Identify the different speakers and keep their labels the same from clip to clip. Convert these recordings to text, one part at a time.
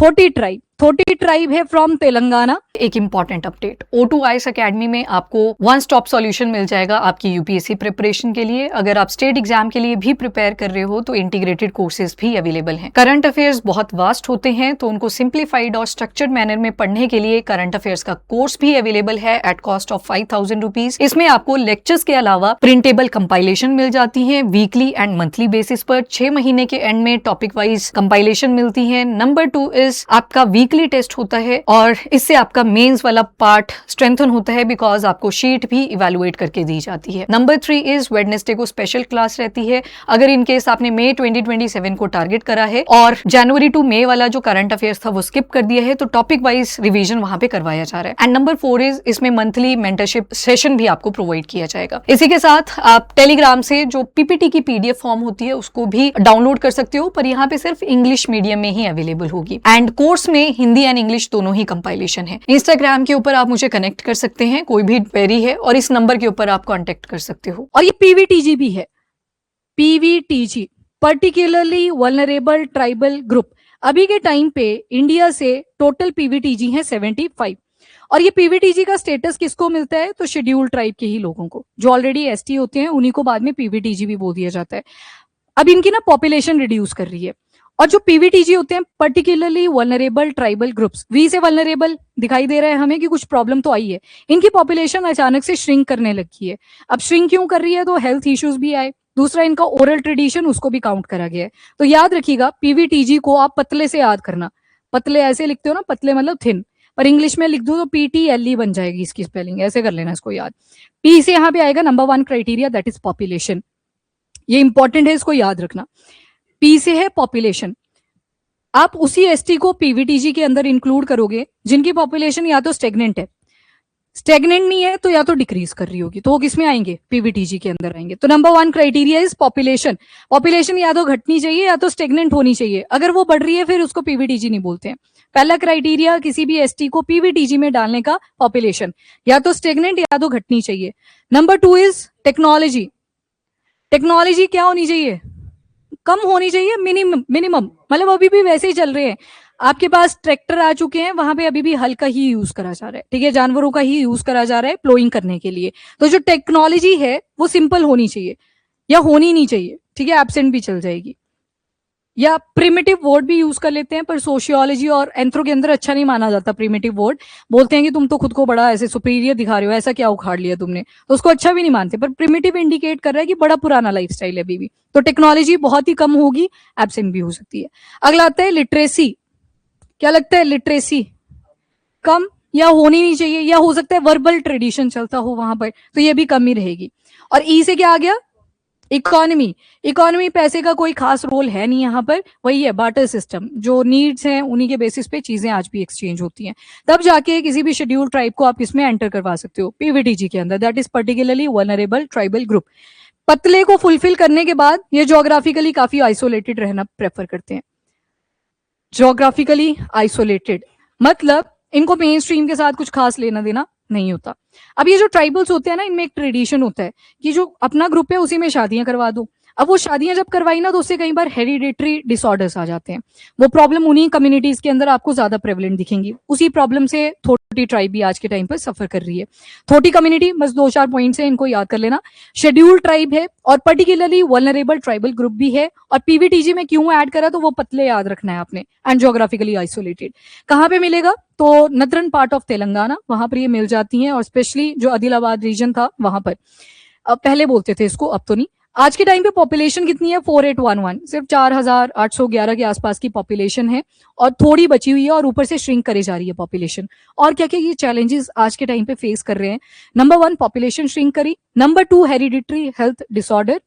Speaker 1: थोटी tribe है from Telangana.
Speaker 2: एक important update, O2IAS academy में आपको वन स्टॉप सॉल्यूशन मिल जाएगा आपकी यूपीएससी प्रिपरेशन के लिए। अगर आप स्टेट एग्जाम के लिए भी प्रिपेयर कर रहे हो तो इंटीग्रेटेड कोर्सेज भी अवेलेबल हैं। करंट अफेयर्स बहुत वास्ट होते हैं तो उनको सिंप्लीफाइड और स्ट्रक्चर्ड मैनर में पढ़ने के लिए करंट अफेयर्स का कोर्स भी अवेलेबल है एट कॉस्ट ऑफ 5,000 रुपीज। इसमें आपको लेक्चर्स के अलावा प्रिंटेबल कंपाइलेशन मिल जाती है वीकली एंड मंथली बेसिस पर। 6 महीने के एंड में टॉपिक वाइज कंपाइलेशन मिलती है। नंबर 2 इज आपका वीकली टेस्ट होता है और इससे आपका मेंस वाला पार्ट स्ट्रेंथन होता है बिकॉज आपको शीट भी इवेलुएट करके दी जाती है। नंबर 3 इज वेडनेसडे को स्पेशल क्लास रहती है। अगर इन केस आपने मई 2027 को टारगेट करा है और जनवरी टू मई वाला जो करंट अफेयर्स था वो स्किप कर दिया है तो टॉपिक वाइज रिवीजन वहां पे करवाया जा रहा है। एंड नंबर 4 इज इसमें मंथली मेंटरशिप सेशन भी आपको प्रोवाइड किया जाएगा। इसी के साथ आप टेलीग्राम से जो पीपीटी की पीडीएफ फॉर्म होती है उसको भी डाउनलोड कर सकते हो, पर यहाँ पे सिर्फ इंग्लिश मीडियम में ही अवेलेबल होगी। एंड कोर्स में हिंदी एंड इंग्लिश दोनों ही कंपाइलेशन है। इंस्टाग्राम के ऊपर आप मुझे कनेक्ट कर सकते हैं, कोई भी क्वेरी है और इस नंबर के ऊपर आप कांटेक्ट कर सकते हो।
Speaker 1: और ये पीवीटीजी भी है, PVTG particularly vulnerable tribal group. अभी के टाइम पे इंडिया से टोटल पीवीटीजी है 75 और ये पीवीटीजी का स्टेटस किसको मिलता है तो शेड्यूल ट्राइब के ही लोगों को, जो ऑलरेडी एसटी होते हैं उन्हीं को बाद में पीवीटीजी भी बोल दिया जाता है। अब इनकी ना पॉपुलेशन रिड्यूस कर रही है और जो पीवीटीजी होते हैं पर्टिकुलरली वल्नरेबल ट्राइबल ग्रुप्स, वी से वल्नरेबल दिखाई दे रहा है हमें कि कुछ प्रॉब्लम तो आई है। इनकी पॉपुलेशन अचानक से श्रिंक करने लगी है। अब श्रिंक क्यों कर रही है तो हेल्थ इश्यूज भी आए, दूसरा इनका ओरल ट्रेडिशन उसको भी काउंट करा गया है। तो याद रखिएगा पीवीटीजी को आप पतले से याद करना, पतले ऐसे लिखते हो ना, पतले मतलब थिन, पर इंग्लिश में लिख दो तो PTLE बन जाएगी इसकी स्पेलिंग, ऐसे कर लेना इसको याद। पी से यहाँ पे आएगा number 1 criteria that is population, ये इंपॉर्टेंट है, इसको याद रखना। पी से है पॉपुलेशन, आप उसी एसटी को पीवीटीजी के अंदर इंक्लूड करोगे जिनकी पॉपुलेशन या तो स्टेगनेंट है, स्टेगनेंट नहीं है तो या तो डिक्रीज कर रही होगी, तो वो किसमें आएंगे पीवीटीजी के अंदर आएंगे। तो number 1 criteria is population, population या तो घटनी चाहिए या तो स्टेगनेंट होनी चाहिए। अगर वो बढ़ रही है फिर उसको पीवीटीजी नहीं बोलते हैं। पहला क्राइटेरिया किसी भी एसटी को पीवीटीजी में डालने का, पॉपुलेशन या तो स्टेगनेंट या तो घटनी चाहिए। नंबर 2 इज टेक्नोलॉजी, टेक्नोलॉजी क्या होनी चाहिए, कम होनी चाहिए, मिनिमम मतलब अभी भी वैसे ही चल रहे हैं। आपके पास ट्रैक्टर आ चुके हैं, वहां पे अभी भी हल का ही यूज करा जा रहा है, ठीक है, जानवरों का ही यूज करा जा रहा है प्लोइंग करने के लिए। तो जो टेक्नोलॉजी है वो सिंपल होनी चाहिए या होनी नहीं चाहिए, ठीक है, एब्सेंट भी चल जाएगी। या प्रिमिटिव वर्ड भी यूज कर लेते हैं, पर सोशियोलॉजी और एंथ्रो के अंदर अच्छा नहीं माना जाता प्रिमिटिव वर्ड। बोलते हैं कि तुम तो खुद को बड़ा ऐसे सुपीरियर दिखा रहे हो, ऐसा क्या उखाड़ लिया तुमने, तो उसको अच्छा भी नहीं मानते। पर प्रिमिटिव इंडिकेट कर रहा है कि बड़ा पुराना लाइफस्टाइल है अभी भी। तो टेक्नोलॉजी बहुत ही कम होगी, एब्सेंट भी हो सकती है। अगला आता है लिटरेसी, क्या लगता है लिटरेसी कम या होनी नहीं चाहिए, या हो सकता है वर्बल ट्रेडिशन चलता हो वहां पर, तो ये भी कम ही रहेगी। और ई से क्या आ गया, इकोनॉमी, इकोनॉमी पैसे का कोई खास रोल है नहीं यहाँ पर, वही है बार्टर सिस्टम, जो नीड्स हैं उन्हीं के बेसिस पे चीजें आज भी एक्सचेंज होती हैं। तब जाके किसी भी शेड्यूल ट्राइब को आप इसमें एंटर करवा सकते हो पीवीटीजी के अंदर, that is particularly vulnerable tribal group. पतले को फुलफिल करने के बाद ये ज्योग्राफिकली काफी आइसोलेटेड रहना प्रेफर करते हैं। ज्योग्राफिकली आइसोलेटेड मतलब इनको मेन स्ट्रीम के साथ कुछ खास लेना देना नहीं होता। अब ये जो ट्राइबल्स होते हैं ना, इनमें एक ट्रेडिशन होता है कि जो अपना ग्रुप है उसी में शादियां करवा दो। अब वो शादियां जब करवाई ना तो उससे कई बार हेरिडेटरी डिसऑर्डर्स आ जाते हैं। वो प्रॉब्लम उन्हीं कम्युनिटीज के अंदर आपको ज्यादा प्रेवलेंट दिखेंगी। उसी प्रॉब्लम से थोटी ट्राइब भी आज के टाइम पर सफर कर रही है। थोटी कम्युनिटी, बस 2-4 पॉइंट्स है, इनको याद कर लेना। शेड्यूल ट्राइब है और पर्टिकुलरली वल्नरेबल ट्राइबल ग्रुप भी है। और पीवीटीजी में क्यों ऐड करा तो वो पतले याद रखना है आपने। एंड ज्योग्राफिकली आइसोलेटेड कहाँ पे मिलेगा तो नदरन पार्ट ऑफ तेलंगाना, वहां पर ये मिल जाती हैं। और स्पेशली जो आदिलाबाद रीजन था वहां पर, अब पहले बोलते थे इसको, अब तो नहीं। आज के टाइम पे पॉपुलेशन कितनी है 4811, सिर्फ 4811 के आसपास की पॉपुलेशन है और थोड़ी बची हुई है और ऊपर से श्रिंक करे जा रही है पॉपुलेशन। और क्या क्या ये चैलेंजेस आज के टाइम पे फेस कर रहे हैं। नंबर 1 पॉपुलेशन श्रिंक करी, number 2 hereditary health disorder,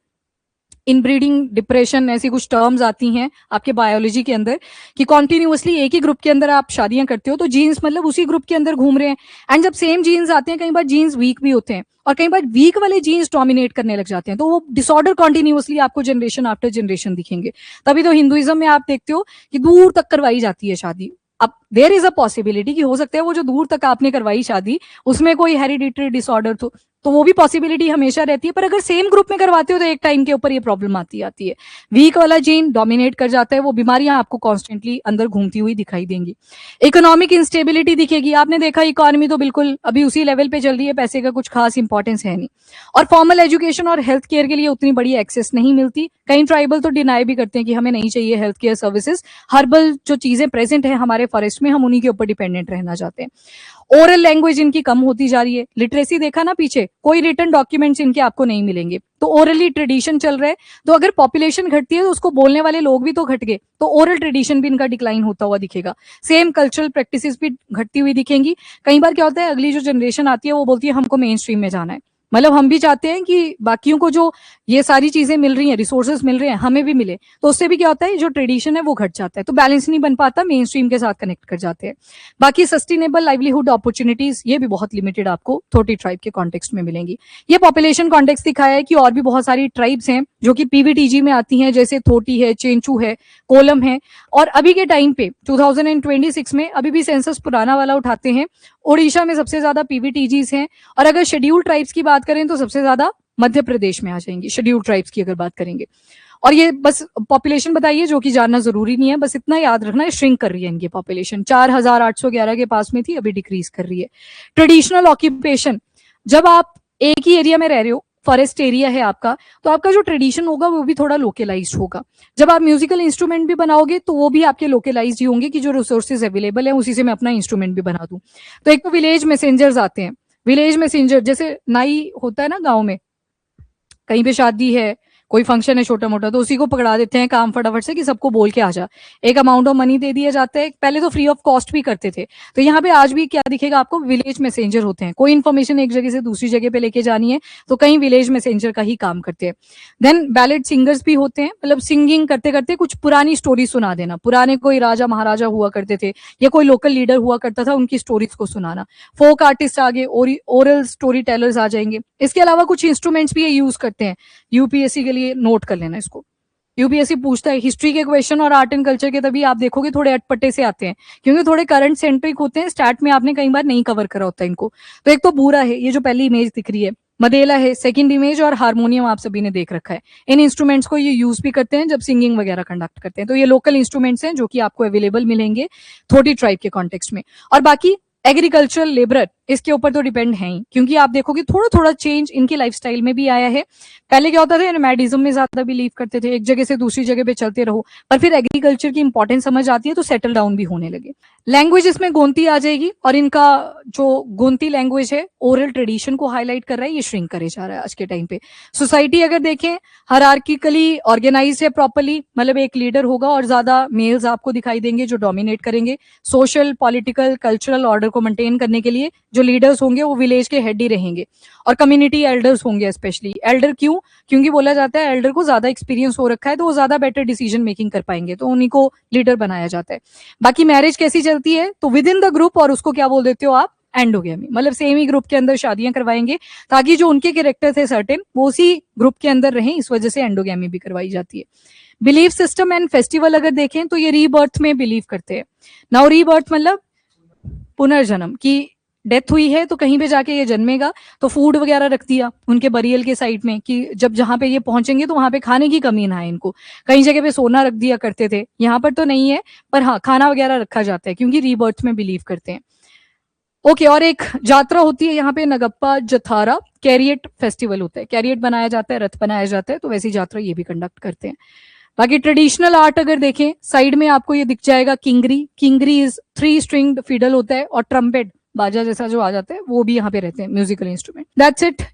Speaker 1: inbreeding depression, ऐसी कुछ टर्म्स आती हैं आपके बायोलॉजी के अंदर कि कॉन्टिन्यूअसली एक ही ग्रुप के अंदर आप शादियां करते हो तो जीन्स मतलब उसी ग्रुप के अंदर घूम रहे हैं। एंड जब सेम जीन्स आते हैं कई बार जीन्स वीक भी होते हैं और कई बार वीक वाले जीन्स डोमिनेट करने लग जाते हैं, तो वो डिसऑर्डर कॉन्टिन्यूअसली आपको जनरेशन आफ्टर जनरेशन दिखेंगे। तभी तो हिंदुइज्म में आप देखते हो कि दूर तक करवाई जाती है शादी। अब देयर इज अ पॉसिबिलिटी कि हो सकता है वो जो दूर तक आपने करवाई शादी उसमें कोई हेरिडिटरी डिसऑर्डर तो वो भी पॉसिबिलिटी हमेशा रहती है। पर अगर सेम ग्रुप में करवाते हो तो एक टाइम के ऊपर ये प्रॉब्लम आती है। वीक वाला जीन डोमिनेट कर जाता है, वो बीमारियां आपको कॉन्स्टेंटली अंदर घूमती हुई दिखाई देंगी। इकोनॉमिक इंस्टेबिलिटी दिखेगी, आपने देखा इकोनॉमी तो बिल्कुल अभी उसी लेवल पे चल रही है, पैसे का कुछ खास इंपॉर्टेंस है नहीं। और फॉर्मल एजुकेशन और हेल्थ केयर के लिए उतनी बड़ी एक्सेस नहीं मिलती। कई ट्राइबल तो डिनाई भी करते हैं कि हमें नहीं चाहिए हेल्थ केयर सर्विसेज, हर्बल जो चीजें प्रेजेंट है हमारे फॉरेस्ट में हम उन्हीं के ऊपर डिपेंडेंट रहना चाहते हैं। ओरल लैंग्वेज इनकी कम होती जा रही है। लिटरेसी देखा ना पीछे, कोई रिटन डॉक्यूमेंट्स इनके आपको नहीं मिलेंगे, तो ओरली ट्रेडिशन चल रहा है। तो अगर पॉपुलेशन घटती है तो उसको बोलने वाले लोग भी तो घट गए, तो ओरल ट्रेडिशन भी इनका डिक्लाइन होता हुआ दिखेगा। सेम कल्चरल प्रैक्टिसेस भी घटती हुई दिखेंगी। कई बार क्या होता है, अगली जो जनरेशन आती है वो बोलती है हमको मेन स्ट्रीम में जाना है। मतलब हम भी चाहते हैं कि बाकियों को जो ये सारी चीजें मिल रही हैं, रिसोर्सेज मिल रहे हैं, हमें भी मिले, तो उससे भी क्या होता है जो ट्रेडिशन है वो घट जाता है, तो बैलेंस नहीं बन पाता, मेन स्ट्रीम के साथ कनेक्ट कर जाते हैं। बाकी सस्टेनेबल लाइवलीहुड अपॉर्चुनिटीज ये भी बहुत लिमिटेड आपको थोटी ट्राइब के कॉन्टेक्स्ट में मिलेंगी। ये पॉपुलेशन कॉन्टेक्स्ट दिखाया है कि और भी बहुत सारी ट्राइब्स हैं जो कि पीवीटीजी में आती हैं, जैसे थोटी है, चेंचू है, कोलम है। और अभी के टाइम पे 2026 में अभी भी सेंसस पुराना वाला उठाते हैं, ओडिशा में सबसे ज्यादा पीवीटीजीज हैं। और अगर शेड्यूल्ड ट्राइब्स की बात करें तो सबसे ज्यादा मध्य प्रदेश में आ जाएंगी, शेड्यूल्ड ट्राइब्स की अगर बात करेंगे। और ये बस पॉपुलेशन बताइए जो कि जानना जरूरी नहीं है, बस इतना याद रखना है, श्रिंक कर रही है इनकी पॉपुलेशन, 4811 के पास में थी, अभी डिक्रीज कर रही है। ट्रेडिशनल ऑक्यूपेशन, जब आप एक ही एरिया में रह रहे हो, फॉरेस्ट एरिया है आपका, तो आपका जो ट्रेडिशन होगा वो भी थोड़ा लोकलाइज्ड होगा। जब आप म्यूजिकल इंस्ट्रूमेंट भी बनाओगे तो वो भी आपके लोकलाइज्ड ही होंगे कि जो रिसोर्सेज अवेलेबल है उसी से मैं अपना इंस्ट्रूमेंट भी बना दूं। तो एक तो विलेज मैसेंजर्स आते हैं, विलेज मैसेंजर जैसे नाई होता है ना गाँव में, कहीं पे शादी है, कोई फंक्शन है छोटा मोटा, तो उसी को पकड़ा देते हैं काम फटाफट से कि सबको बोल के आ जा, एक अमाउंट ऑफ मनी दे दिया जाता है। पहले तो फ्री ऑफ कॉस्ट भी करते थे, तो यहाँ पे आज भी क्या दिखेगा आपको, विलेज मैसेंजर होते हैं। कोई इन्फॉर्मेशन एक जगह से दूसरी जगह पे लेके जानी है तो कहीं विलेज मैसेंजर का ही काम करते हैं। देन बैलेड सिंगर्स भी होते हैं, मतलब सिंगिंग करते करते कुछ पुरानी स्टोरी सुना देना, पुराने कोई राजा महाराजा हुआ करते थे या कोई लोकल लीडर हुआ करता था, उनकी स्टोरीज को सुनाना। फोक आर्टिस्ट आगे, ओरल स्टोरी टेलर्स आ जाएंगे। इसके अलावा कुछ इंस्ट्रूमेंट्स भी ये यूज करते हैं, यूपीएससी के लिए नोट कर लेना इसको। यूपीएससी पूछता है हिस्ट्री के क्वेश्चन और आर्ट एंड कल्चर के, तभी आप देखोगे थोड़े अटपटे से आते हैं क्योंकि थोड़े करंट सेंट्रिक होते हैं, स्टार्ट में आपने कई बार नहीं कवर करा होता इनको। तो एक तो बूरा है, ये जो पहली इमेज दिख रही है, मदेला है सेकंड इमेज, और हारमोनियम आप सभी ने देख रखा है। इन इंस्ट्रूमेंट्स को ये यूज भी करते हैं जब सिंगिंग वगैरह कंडक्ट करते हैं। तो ये लोकल इंस्ट्रूमेंट्स हैं जो कि आपको अवेलेबल मिलेंगे थोटी ट्राइब के कॉन्टेक्स्ट में। और बाकी एग्रीकल्चरल लेबर इसके ऊपर तो डिपेंड है ही, क्योंकि आप देखोगे थोड़ा थोड़ा चेंज इनकी लाइफस्टाइल में भी आया है। पहले क्या होता था, नोमैडिज्म में ज्यादा बिलीव करते थे, एक जगह से दूसरी जगह पे चलते रहो, पर फिर एग्रीकल्चर की इंपॉर्टेंस समझ आती है तो सेटल डाउन भी होने लगे। लैंग्वेज इसमें गोंती आ जाएगी, और इनका जो गोंती लैंग्वेज है ओरल ट्रेडिशन को हाईलाइट कर रहा है, ये श्रिंक करे जा रहा है आज के टाइम पे। सोसाइटी अगर देखें हायरार्किकली ऑर्गेनाइज है प्रॉपरली, मतलब एक लीडर होगा और ज्यादा मेल्स आपको दिखाई देंगे जो डोमिनेट करेंगे। सोशल पॉलिटिकल कल्चरल ऑर्डर को मेंटेन करने के लिए जो लीडर्स होंगे वो विलेज के हेड ही रहेंगे, और कम्युनिटी एल्डर्स होंगे। स्पेशली एल्डर क्यों, क्योंकि बोला जाता है एल्डर को ज्यादा एक्सपीरियंस हो रखा है तो वो ज्यादा बेटर डिसीजन मेकिंग कर पाएंगे, तो उन्हीं को लीडर बनाया जाता है। बाकी मैरिज कैसी चलती है, तो विद इन द ग्रुप, और उसको क्या बोल देते हो आप, एंडोगेमी, मतलब सेम ही ग्रुप के अंदर शादियां करवाएंगे ताकि जो उनके कैरेक्टर थे सर्टेन वो उसी ग्रुप के अंदर रहें, इस वजह से एंडोगेमी भी करवाई जाती है। बिलीफ सिस्टम एंड फेस्टिवल अगर देखें तो ये रीबर्थ में बिलीव करते हैं। नाउ रीबर्थ मतलब पुनर्जन्म, की डेथ हुई है तो कहीं पे जाके ये जन्मेगा, तो फूड वगैरह रख दिया उनके बरियल के साइड में कि जब जहां पे ये पहुंचेंगे तो वहां पे खाने की कमी ना है इनको। कई जगह पे सोना रख दिया करते थे, यहाँ पर तो नहीं है, पर हाँ खाना वगैरह रखा जाता है क्योंकि रीबर्थ में बिलीव करते हैं। ओके, और एक यात्रा होती है यहाँ पे नगप्पा जथारा, कैरियट फेस्टिवल होता है, कैरियट बनाया जाता है, रथ बनाया जाता है, तो वैसी यात्रा ये भी कंडक्ट करते हैं। बाकी ट्रेडिशनल आर्ट अगर देखें, साइड में आपको ये दिख जाएगा किंगरी। किंगरी इज 3 स्ट्रिंग्ड फिडल होता है, और ट्रम्पेट बाजा जैसा जो आ जाता है वो भी यहाँ पे रहते हैं, म्यूजिकल इंस्ट्रूमेंट। That's it.